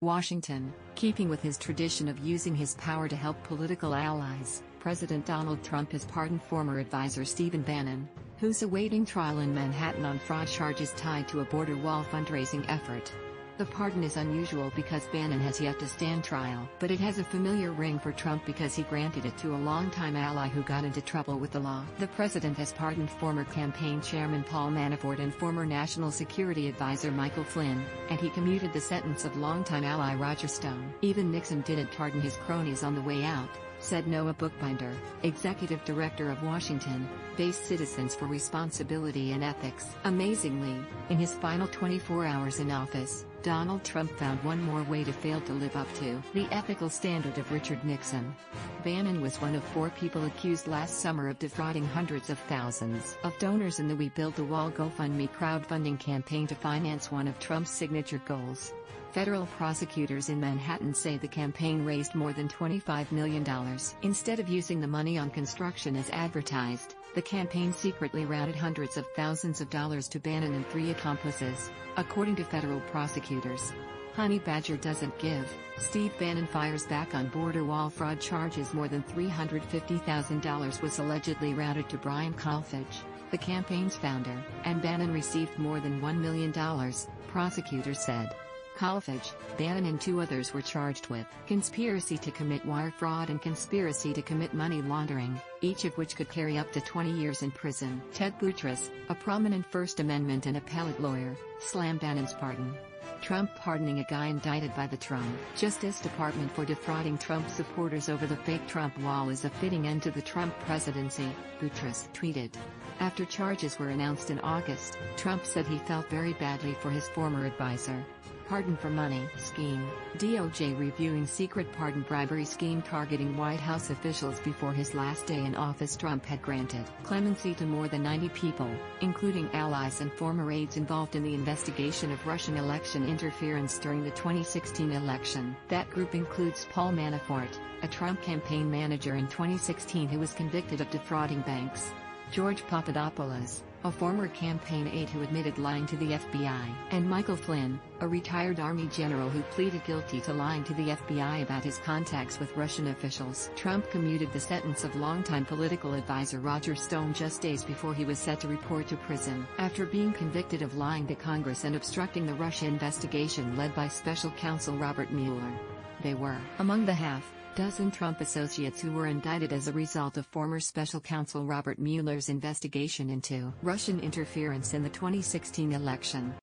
Washington, keeping with his tradition of using his power to help political allies, President Donald Trump has pardoned former advisor Stephen Bannon, who's awaiting trial in Manhattan on fraud charges tied to a border wall fundraising effort. The pardon is unusual because Bannon has yet to stand trial, but it has a familiar ring for Trump because he granted it to a longtime ally who got into trouble with the law. The president has pardoned former campaign chairman Paul Manafort and former national security advisor Michael Flynn, and he commuted the sentence of longtime ally Roger Stone. Even Nixon didn't pardon his cronies on the way out, said Noah Bookbinder, executive director of Washington-based Citizens for Responsibility and Ethics. Amazingly, in his final 24 hours in office, Donald Trump found one more way to fail to live up to the ethical standard of Richard Nixon. Bannon was one of 4 people accused last summer of defrauding hundreds of thousands of donors in the We Build the Wall GoFundMe crowdfunding campaign to finance one of Trump's signature goals. Federal prosecutors in Manhattan say the campaign raised more than $25 million. Instead of using the money on construction as advertised, the campaign secretly routed hundreds of thousands of dollars to Bannon and 3 accomplices, according to federal prosecutors. Honey Badger doesn't give. Steve Bannon fires back on border wall fraud charges. More than $350,000 was allegedly routed to Brian Kolfage, the campaign's founder, and Bannon received more than $1 million, prosecutors said. Kolfage, Bannon and 2 others were charged with conspiracy to commit wire fraud and conspiracy to commit money laundering, each of which could carry up to 20 years in prison. Ted Boutrous, a prominent First Amendment and appellate lawyer, slammed Bannon's pardon. Trump pardoning a guy indicted by the Trump Justice Department for defrauding Trump supporters over the fake Trump wall is a fitting end to the Trump presidency, Boutrous tweeted. After charges were announced in August, Trump said he felt very badly for his former advisor. Pardon for money scheme. DOJ reviewing secret pardon bribery scheme targeting White House officials. Before his last day in office, Trump had granted clemency to more than 90 people, including allies and former aides involved in the investigation of Russian election interference during the 2016 election. That group includes Paul Manafort, a Trump campaign manager in 2016 who was convicted of defrauding banks; George Papadopoulos, a former campaign aide who admitted lying to the FBI; and Michael Flynn, a retired Army general who pleaded guilty to lying to the FBI about his contacts with Russian officials. Trump commuted the sentence of longtime political advisor Roger Stone just days before he was set to report to prison, after being convicted of lying to Congress and obstructing the Russia investigation led by special counsel Robert Mueller. They were among the half-dozen Trump associates who were indicted as a result of former special counsel Robert Mueller's investigation into Russian interference in the 2016 election.